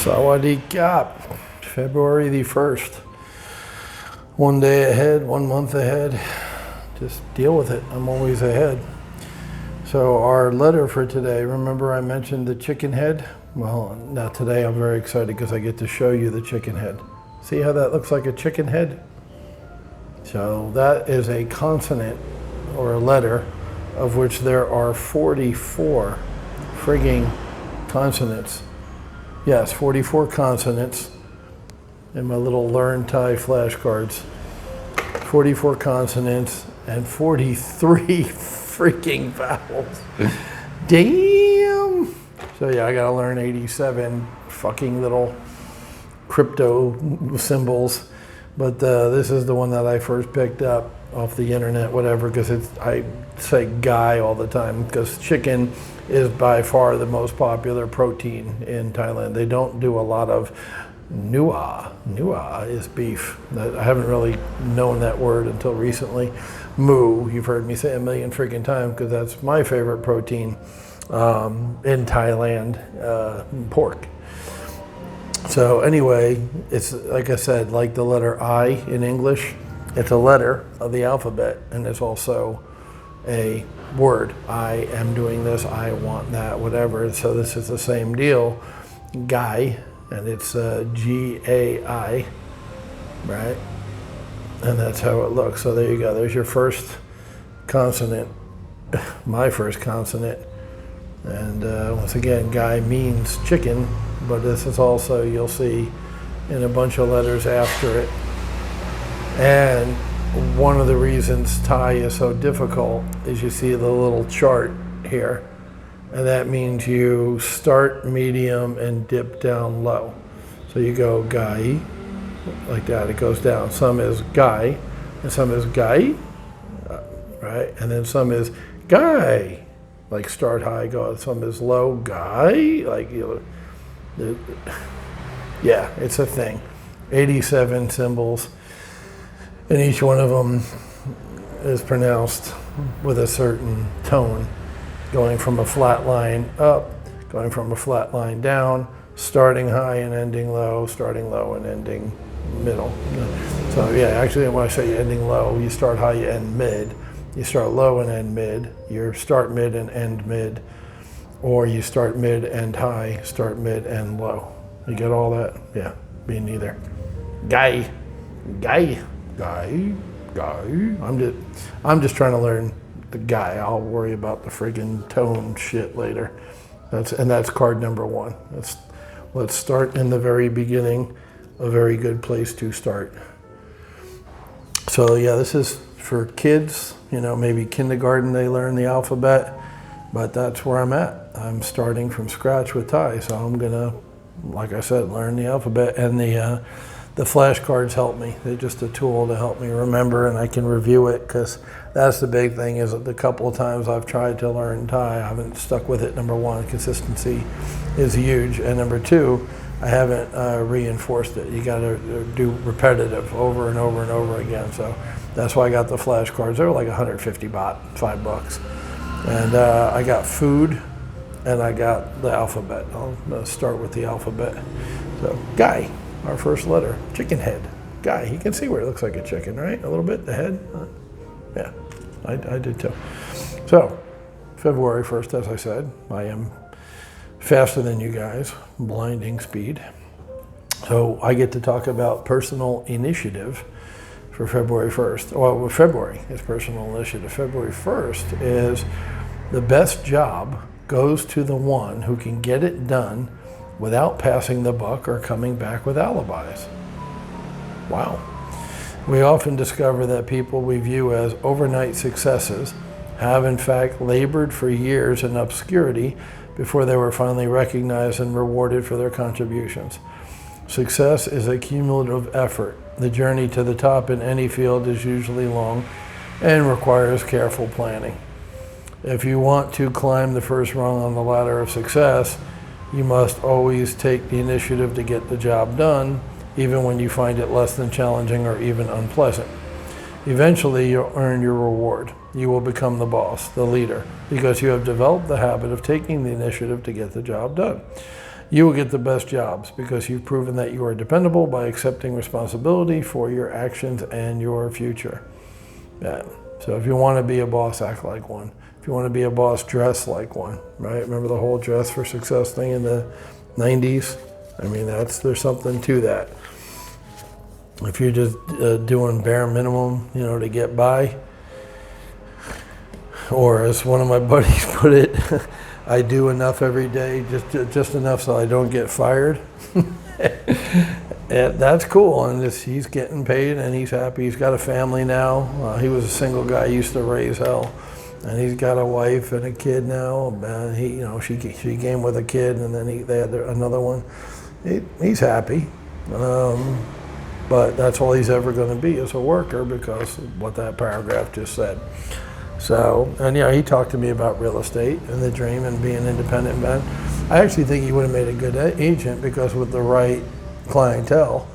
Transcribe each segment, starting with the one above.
Sawadee Kap, February the 1st. One day ahead, 1 month ahead. Just deal with it. I'm always ahead. So our letter for today, remember I mentioned the chicken head? Well, now today I'm very excited because I get to show you the chicken head. See how that looks like a chicken head? So that is a consonant or a letter of which there are 44 frigging consonants. Yes, 44 consonants in my little Learn Thai flashcards. 44 consonants and 43 freaking vowels. Damn! So yeah, I gotta learn 87 fucking little crypto symbols. But this is the one that I first picked up off the internet, whatever, because I say guy all the time, because chicken is by far the most popular protein in Thailand. They don't do a lot of nua. Nua is beef. I haven't really known that word until recently. Moo, you've heard me say a million freaking times, because that's my favorite protein in Thailand, pork. So anyway, it's like I said, like the letter I in English, it's a letter of the alphabet, and it's also a word. I am doing this, I want that, whatever. So this is the same deal. Guy, and it's G-A-I, right? And that's how it looks. So there you go. There's your first consonant, my first consonant. And once again, guy means chicken, but this is also, you'll see, in a bunch of letters after it. And one of the reasons Thai is so difficult is you see the little chart here, and that means you start medium and dip down low. So you go gai, like that, it goes down. Some is guy, and some is gai, right? And then some is guy, like start high, go. Some is low, guy, like, you know, yeah, it's a thing. 87 symbols, and each one of them is pronounced with a certain tone, going from a flat line up, going from a flat line down, starting high and ending low, starting low and ending middle. So yeah, actually when I say ending low, you start high, you end mid. You start low and end mid. You start mid and end mid. Or you start mid, end high, start mid, end low. You get all that? Yeah, me neither. Guy. I'm just trying to learn the guy. I'll worry about the friggin' tone shit later. That's card number 1. Let's start in the very beginning. A very good place to start. So yeah, this is for kids. You know, maybe kindergarten they learn the alphabet, but that's where I'm at. I'm starting from scratch with Thai, so I'm gonna, like I said, learn the alphabet, and the flashcards help me. They're just a tool to help me remember, and I can review it, because that's the big thing, is that the couple of times I've tried to learn Thai, I haven't stuck with it. Number 1, consistency is huge, and number 2, I haven't reinforced it. You gotta do repetitive over and over and over again. So that's why I got the flashcards. They were like 150 baht, $5. And I got food, and I got the alphabet. I'll start with the alphabet. So guy, our first letter, chicken head. Guy, you can see where it looks like a chicken, right? A little bit, the head. Yeah, I did too. So February 1st, as I said, I am faster than you guys, blinding speed. So I get to talk about personal initiative for February 1st. Well, February is personal initiative. February 1st is the best job goes to the one who can get it done without passing the buck or coming back with alibis. Wow. We often discover that people we view as overnight successes have in fact labored for years in obscurity before they were finally recognized and rewarded for their contributions. Success is a cumulative effort. The journey to the top in any field is usually long and requires careful planning. If you want to climb the first rung on the ladder of success, you must always take the initiative to get the job done, even when you find it less than challenging or even unpleasant. Eventually, you'll earn your reward. You will become the boss, the leader, because you have developed the habit of taking the initiative to get the job done. You will get the best jobs because you've proven that you are dependable by accepting responsibility for your actions and your future. Yeah. So if you want to be a boss, act like one. If you want to be a boss, dress like one, right? Remember the whole dress for success thing in the 90s? I mean, there's something to that. If you're just doing bare minimum, to get by, or as one of my buddies put it, I do enough every day, just enough so I don't get fired. That's cool, and he's getting paid and he's happy. He's got a family now. He was a single guy, used to raise hell, and he's got a wife and a kid now. And she came with a kid, and then they had another one. He's happy, but that's all he's ever going to be is a worker because of what that paragraph just said. So, and he talked to me about real estate and the dream and being an independent man. I actually think he would have made a good agent because with the right clientele,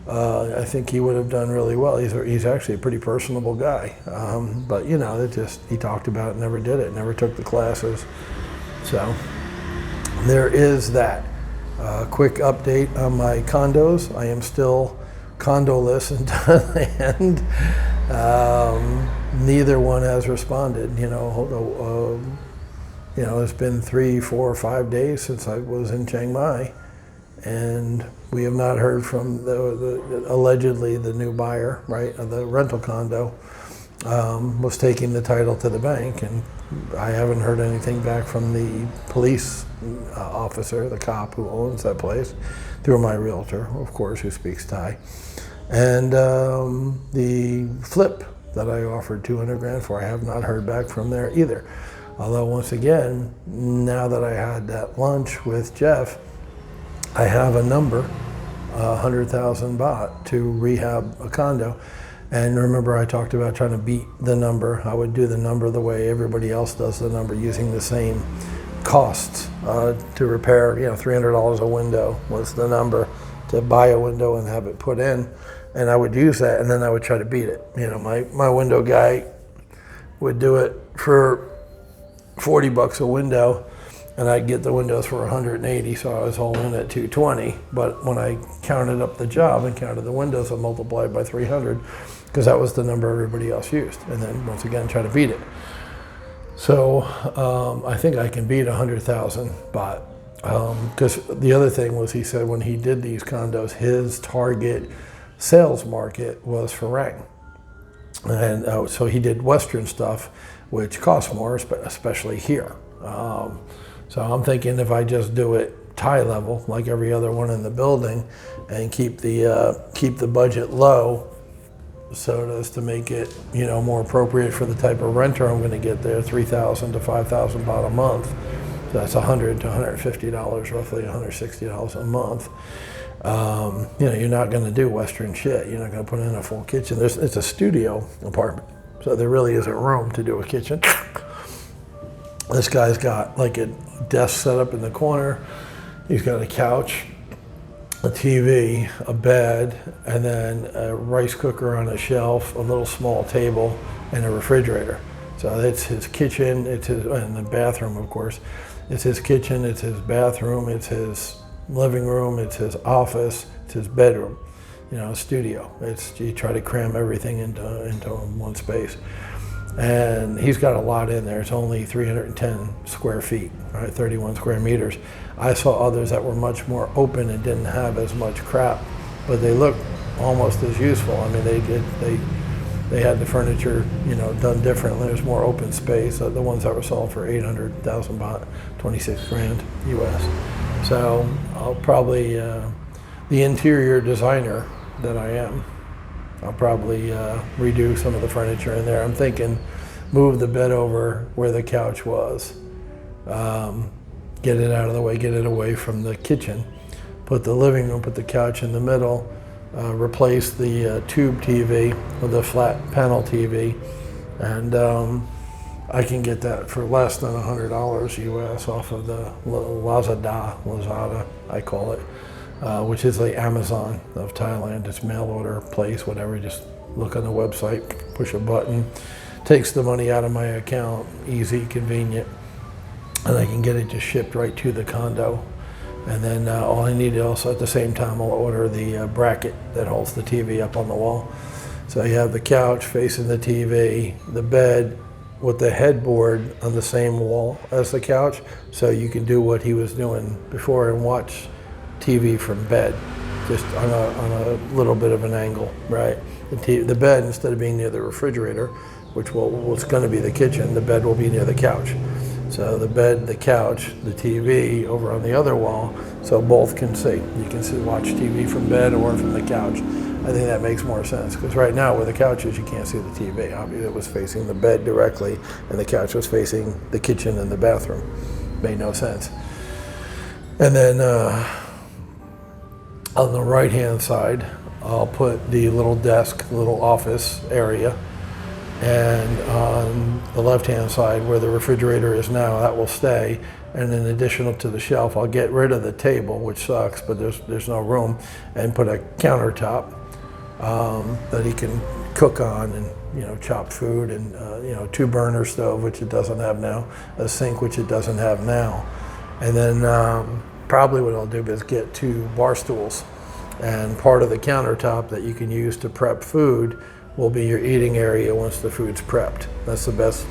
I think he would have done really well. He's actually a pretty personable guy, but he talked about it, never did it, never took the classes. So there is that. Quick update on my condos. I am still condoless in Thailand. Neither one has responded. It's been 3, 4, 5 days since I was in Chiang Mai, and we have not heard from allegedly the new buyer, right, of the rental condo, was taking the title to the bank, and I haven't heard anything back from the police officer, the cop who owns that place, through my realtor, of course, who speaks Thai. And the flip that I offered $200,000 for, I have not heard back from there either. Although once again, now that I had that lunch with Jeff, I have a number, 100,000 baht to rehab a condo. And remember I talked about trying to beat the number. I would do the number the way everybody else does the number, using the same costs to repair. $300 a window was the number to buy a window and have it put in. And I would use that, and then I would try to beat it. My window guy would do it for $40 a window, and I'd get the windows for 180, so I was all in at 220. But when I counted up the job and counted the windows, I multiplied by 300, because that was the number everybody else used. And then once again, try to beat it. So I think I can beat 100,000 baht. Because the other thing was, he said when he did these condos, his target sales market was Farang. And so he did Western stuff, which costs more, especially here. So I'm thinking if I just do it Thai level, like every other one in the building, and keep the budget low, so as to make it more appropriate for the type of renter I'm going to get there, 3,000 to 5,000 baht a month. So that's $100 to $150, roughly $160 a month. You're not going to do Western shit. You're not going to put in a full kitchen. It's a studio apartment, so there really isn't room to do a kitchen. This guy's got like a desk set up in the corner. He's got a couch, a TV, a bed, and then a rice cooker on a shelf, a little small table, and a refrigerator. So it's his kitchen, and the bathroom, of course. It's his kitchen, it's his bathroom, it's his living room, it's his office, it's his bedroom, studio. You try to cram everything into one space. And he's got a lot in there. It's only 310 square feet, right? 31 square meters. I saw others that were much more open and didn't have as much crap, but they look almost as useful. I mean, they had the furniture, done differently. There's more open space. The ones that were sold for 800,000 baht, 26 grand US. So I'll probably, the interior designer that I am, I'll probably redo some of the furniture in there. I'm thinking move the bed over where the couch was, get it out of the way, get it away from the kitchen, put the living room, put the couch in the middle, replace the tube TV with a flat panel TV, and I can get that for less than $100 US off of the Lazada, I call it. Which is the Amazon of Thailand. It's mail order place, whatever. Just look on the website, push a button, takes the money out of my account, easy, convenient, and I can get it just shipped right to the condo. And then all I need also at the same time, I'll order the bracket that holds the TV up on the wall. So you have the couch facing the TV, the bed with the headboard on the same wall as the couch, so you can do what he was doing before and watch TV from bed, just on a little bit of an angle, right? The bed, instead of being near the refrigerator, what's going to be the kitchen, the bed will be near the couch. So the bed, the couch, the TV over on the other wall, so both can see. You can watch TV from bed or from the couch. I think that makes more sense, because right now where the couch is, you can't see the TV. Obviously it was facing the bed directly, and the couch was facing the kitchen and the bathroom. Made no sense. And then on the right-hand side, I'll put the little desk, little office area. And on the left-hand side, where the refrigerator is now, that will stay. And in addition to the shelf, I'll get rid of the table, which sucks, but there's no room, and put a countertop that he can cook on and chop food, and 2-burner stove, which it doesn't have now, a sink, which it doesn't have now. And then probably what I'll do is get 2 bar stools, and part of the countertop that you can use to prep food will be your eating area once the food's prepped. That's the best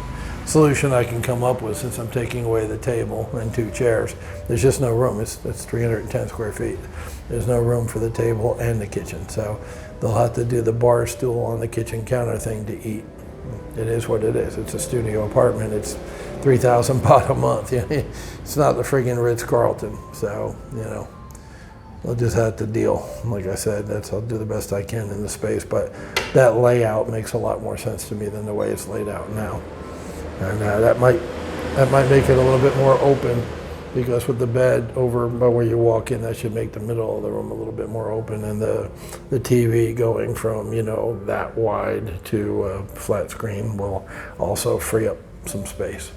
solution I can come up with, since I'm taking away the table and 2 chairs. There's just no room. It's 310 square feet. There's no room for the table and the kitchen. So they'll have to do the bar stool on the kitchen counter thing to eat. It is what it is. It's a studio apartment. It's $3,000 baht a month. It's not the friggin' Ritz-Carlton. So, I'll just have to deal. Like I said, I'll do the best I can in the space, but that layout makes a lot more sense to me than the way it's laid out now. And that might make it a little bit more open, because with the bed over by where you walk in, that should make the middle of the room a little bit more open, and the TV going from that wide to a flat screen will also free up some space,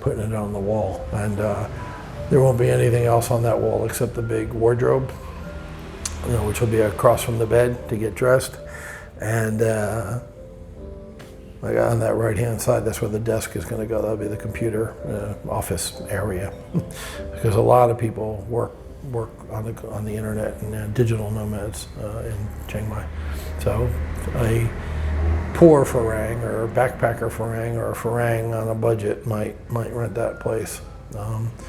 putting it on the wall. And there won't be anything else on that wall except the big wardrobe, which will be across from the bed to get dressed. And like on that right-hand side, that's where the desk is going to go. That'll be the computer office area, because a lot of people work on the internet, and digital nomads in Chiang Mai. So a poor Farang or a backpacker Farang or a Farang on a budget might rent that place.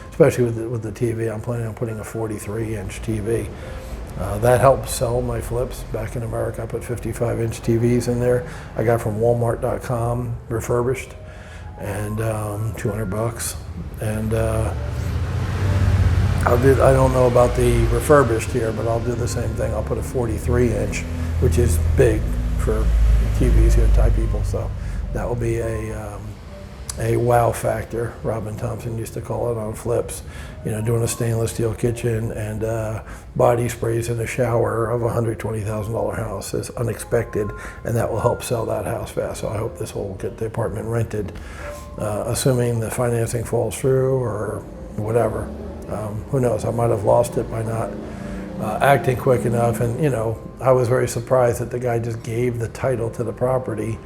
Especially with the TV. I'm planning on putting a 43-inch TV. That helps sell my flips. Back in America, I put 55-inch TVs in there. I got from Walmart.com, refurbished, and $200. And I don't know about the refurbished here, but I'll do the same thing. I'll put a 43-inch, which is big for TVs here, Thai people. So that will be a wow factor, Robin Thompson used to call it on flips. Doing a stainless steel kitchen and body sprays in a shower of a $120,000 house is unexpected, and that will help sell that house fast. So I hope this will get the apartment rented, assuming the financing falls through or whatever. Who knows? I might have lost it by not acting quick enough. And I was very surprised that the guy just gave the title to the property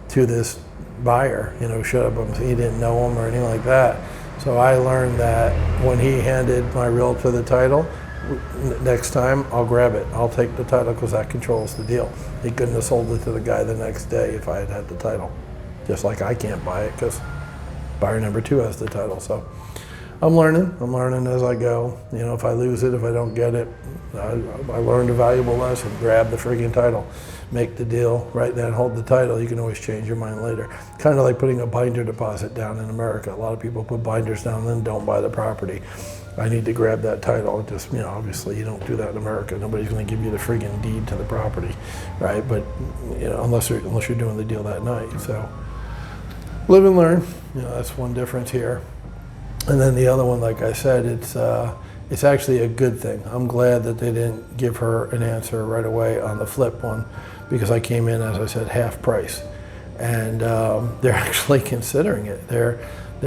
to this buyer. Showed up. He didn't know him or anything like that. So I learned that when he handed my realtor the title, next time I'll grab it. I'll take the title, because that controls the deal. He couldn't have sold it to the guy the next day if I had had the title. Just like I can't buy it because buyer number 2 has the title. So I'm learning as I go. If I lose it, if I don't get it, I learned a valuable lesson. Grab the friggin' title, make the deal right then, hold the title. You can always change your mind later. Kind of like putting a binder deposit down in America. A lot of people put binders down and then don't buy the property. I need to grab that title. Just, obviously you don't do that in America. Nobody's going to give you the friggin' deed to the property, right? But unless you're doing the deal that night. So live and learn. That's one difference here. And then the other one, like I said, it's actually a good thing. I'm glad that they didn't give her an answer right away on the flip one, because I came in, as I said, half price. And they're actually considering it. They're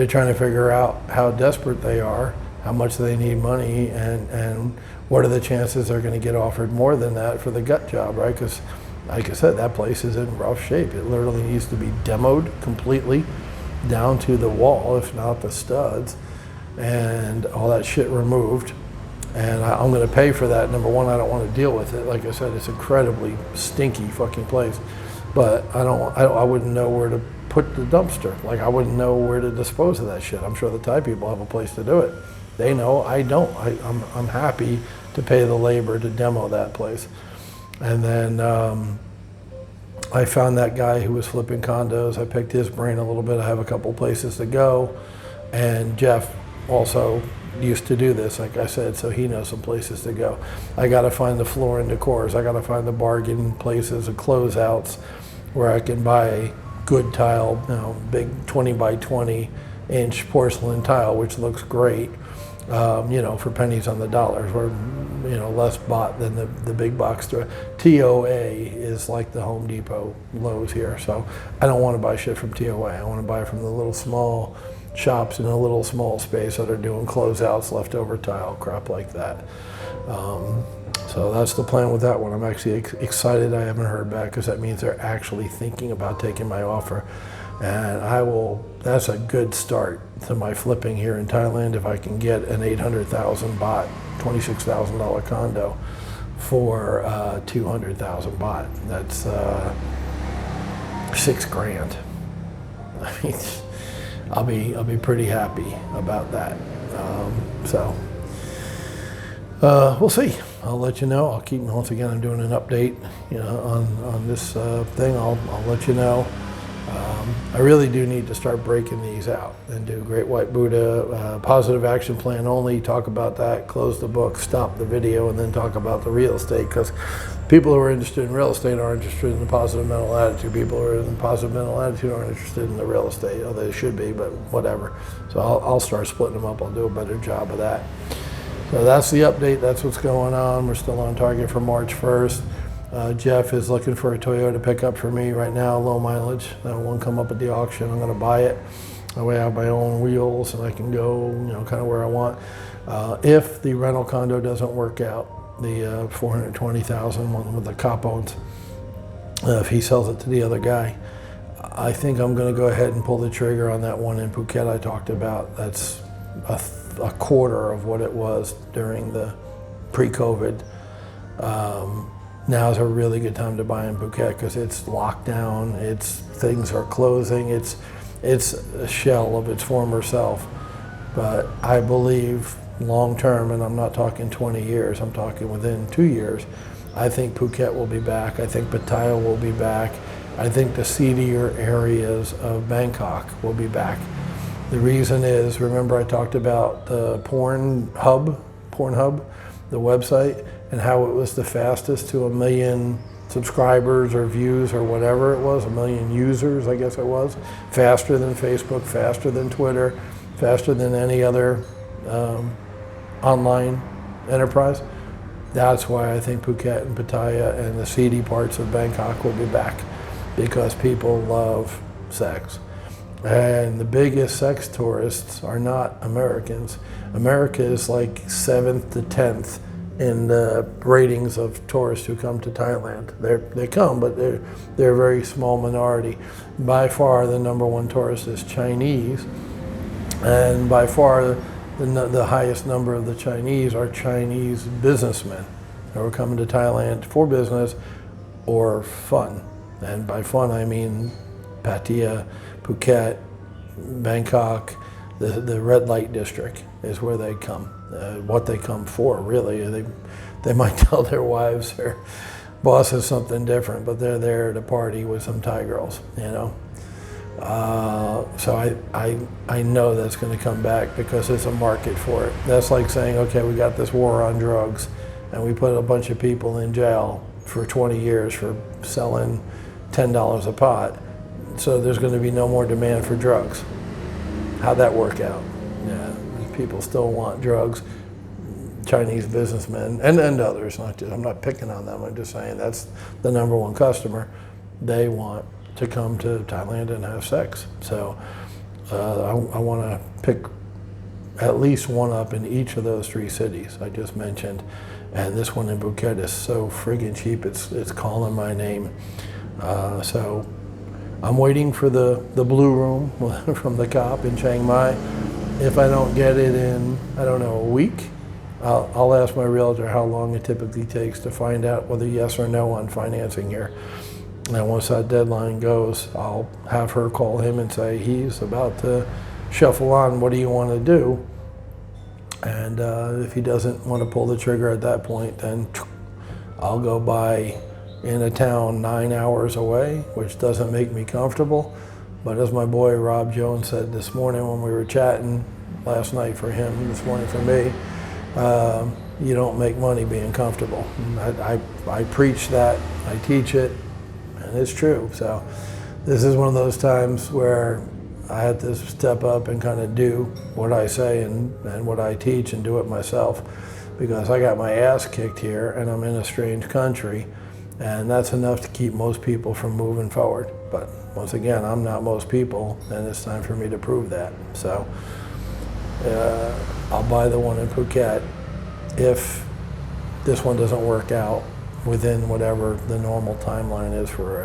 trying to figure out how desperate they are, how much they need money, and what are the chances they're going to get offered more than that for the gut job, right? Because, like I said, that place is in rough shape. It literally needs to be demoed completely down to the wall, if not the studs, and all that shit removed. And I'm going to pay for that. Number one, I don't want to deal with it. Like I said, it's incredibly stinky fucking place. But I wouldn't know where to put the dumpster. Like, I wouldn't know where to dispose of that shit. I'm sure the Thai people have a place to do it. They know, I don't. I'm happy to pay the labor to demo that place. And then I found that guy who was flipping condos. I picked his brain a little bit. I have a couple places to go. And Jeff also used to do this, like I said, so he knows some places to go. I got to find the Floor and Decors. I got to find the bargain places and closeouts where I can buy good tile, big 20 by 20 inch porcelain tile, which looks great, for pennies on the dollars, or less bought than the big box store. TOA is like the Home Depot, Lowe's here, so I don't want to buy shit from TOA. I want to buy from the little small shops in a little small space that are doing closeouts, leftover tile, crap like that. So that's the plan with that one. I'm actually excited I haven't heard back, because that means they're actually thinking about taking my offer. And that's a good start to my flipping here in Thailand if I can get an 800,000 baht, $26,000 condo for 200,000 baht. That's $6,000. I mean, I'll be pretty happy about that. We'll see. I'll let you know. I'll keep, once again, I'm doing an update, on this thing. I'll let you know. I really do need to start breaking these out and do Great White Buddha, positive action plan only, talk about that, close the book, stop the video, and then talk about the real estate, because people who are interested in real estate aren't interested in the positive mental attitude. People who are in the positive mental attitude aren't interested in the real estate. Oh, they should be, but whatever. So I'll start splitting them up. I'll do a better job of that. So that's the update. That's what's going on. We're still on target for March 1st. Jeff is looking for a Toyota pickup for me right now, low mileage. That one come up at the auction. I'm going to buy it. That way I have my own wheels and I can go, kind of where I want. If the rental condo doesn't work out, the 420,000 one with the cop owns, if he sells it to the other guy, I think I'm going to go ahead and pull the trigger on that one in Phuket I talked about. That's a quarter of what it was during the pre-COVID. Now is a really good time to buy in Phuket because it's locked down, things are closing, it's a shell of its former self. But I believe long term, and I'm not talking 20 years, I'm talking within 2 years, I think Phuket will be back, I think Pattaya will be back, I think the seedier areas of Bangkok will be back. The reason is, remember I talked about the Pornhub, the website, and how it was the fastest to 1 million subscribers or views or whatever it was, 1 million users, I guess it was, faster than Facebook, faster than Twitter, faster than any other online enterprise. That's why I think Phuket and Pattaya and the seedy parts of Bangkok will be back, because people love sex. And the biggest sex tourists are not Americans. America is like 7th to 10th in the ratings of tourists who come to Thailand. They come, but they're a very small minority. By far, the #1 tourist is Chinese, and by far, the highest number of the Chinese are Chinese businessmen who are coming to Thailand for business or fun. And by fun, I mean Pattaya, Phuket, Bangkok, the red light district is where they come. What they come for, really. They might tell their wives their boss is something different, but they're there to party with some Thai girls, So I know that's going to come back because there's a market for it. That's like saying, okay, we got this war on drugs, and we put a bunch of people in jail for 20 years for selling $10 a pot. So there's going to be no more demand for drugs. How'd that work out? Yeah, people still want drugs. Chinese businessmen and others. I'm not picking on them. I'm just saying that's the #1 customer. They want to come to Thailand and have sex. So I want to pick at least one up in each of those 3 cities I just mentioned. And this one in Phuket is so friggin' cheap. It's calling my name. So I'm waiting for the blue room from the cop in Chiang Mai. If I don't get it in, I don't know, a week, I'll ask my realtor how long it typically takes to find out whether yes or no on financing here. And once that deadline goes, I'll have her call him and say, he's about to shuffle on, what do you want to do? And if he doesn't want to pull the trigger at that point, then I'll go buy in a town 9 hours away, which doesn't make me comfortable. But as my boy Rob Jones said this morning when we were chatting, last night for him, this morning for me, you don't make money being comfortable. I preach that, I teach it, and it's true. So this is one of those times where I had to step up and kind of do what I say and what I teach and do it myself, because I got my ass kicked here and I'm in a strange country, and that's enough to keep most people from moving forward. But once again, I'm not most people, and it's time for me to prove that. So I'll buy the one in Phuket if this one doesn't work out within whatever the normal timeline is for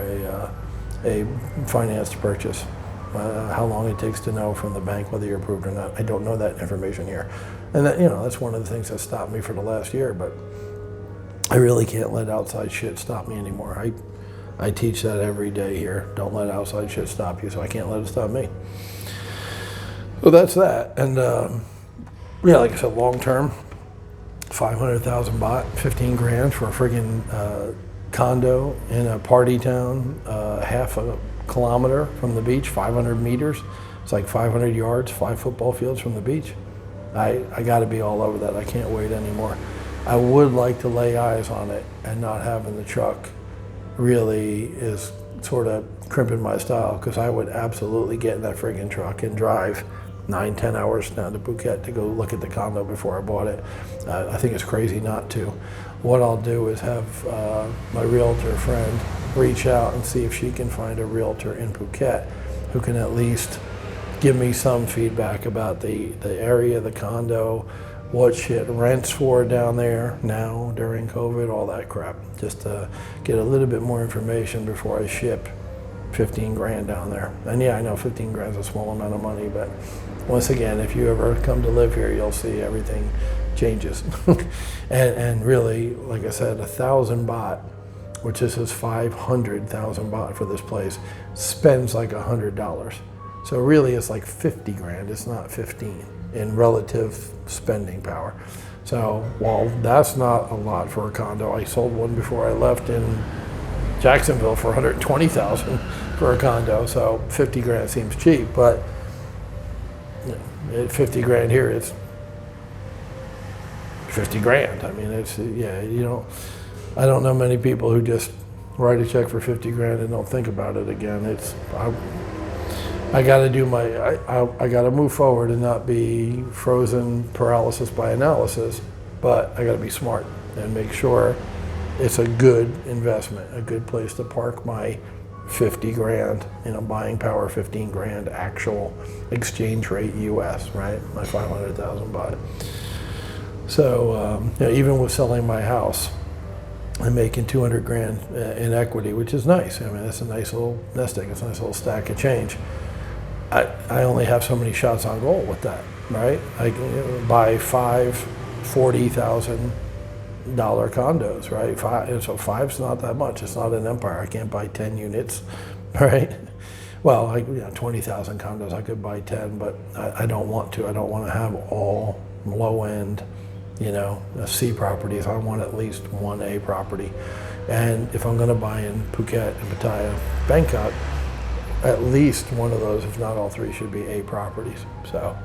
a financed purchase. How long it takes to know from the bank whether you're approved or not. I don't know that information here. And that, that's one of the things that stopped me for the last year, but I really can't let outside shit stop me anymore. I teach that every day here. Don't let outside shit stop you, so I can't let it stop me. So that's that. And like I said, long term, 500,000 baht, 15 grand for a friggin' condo in a party town, half a kilometer from the beach, 500 meters. It's like 500 yards, 5 football fields from the beach. I got to be all over that. I can't wait anymore. I would like to lay eyes on it, and not having the truck really is sort of crimping my style, because I would absolutely get in that friggin' truck and drive 9-10 hours down to Phuket to go look at the condo before I bought it. I think it's crazy not to. What I'll do is have my realtor friend reach out and see if she can find a realtor in Phuket who can at least give me some feedback about the area, the condo, what shit rents for down there now during COVID, all that crap. Just to get a little bit more information before I ship 15 grand down there. And yeah, I know 15 grand is a small amount of money, but once again, if you ever come to live here, you'll see everything changes. and really, like I said, 1,000 baht, which is 500,000 baht for this place, spends like $100. So really it's like 50 grand, it's not 15 in relative spending power. So while that's not a lot for a condo, I sold one before I left in Jacksonville for 120,000 for a condo, so 50 grand seems cheap, but at 50 grand here, it's 50 grand. I mean, it's, I don't know many people who just write a check for 50 grand and don't think about it again. I got to do I got to move forward and not be frozen paralysis by analysis, but I got to be smart and make sure it's a good investment, a good place to park my 50 grand, buying power, 15 grand actual exchange rate US, right? My 500,000 baht. So even with selling my house, I'm making 200 grand in equity, which is nice. I mean, that's a nice little nest egg. It's a nice little stack of change. I only have so many shots on goal with that, right? I can buy 5 $40,000 condos, right? So 5's not that much. It's not an empire. I can't buy 10 units, right? Well, 20,000 condos, I could buy 10, but I don't want to. I don't want to have all low-end, C properties. I want at least one A property. And if I'm going to buy in Phuket and Pattaya, Bangkok, at least one of those, if not all 3, should be A properties. So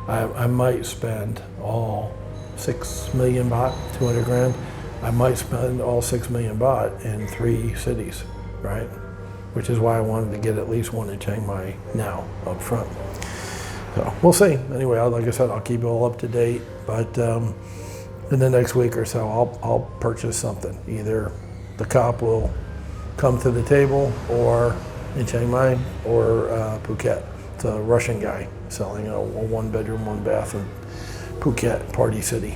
I might spend all 6 million baht, 200 grand. I might spend all 6 million baht in 3 cities, right? Which is why I wanted to get at least one in Chiang Mai now up front. So we'll see. Anyway, like I said, I'll keep it all up to date, but in the next week or so, I'll purchase something. Either the cop will come to the table, or in Chiang Mai, or Phuket. It's a Russian guy selling a 1-bedroom, 1-bath in Phuket, Party City.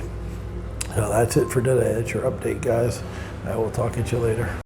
So that's it for today. That's your update, guys. I will talk to you later.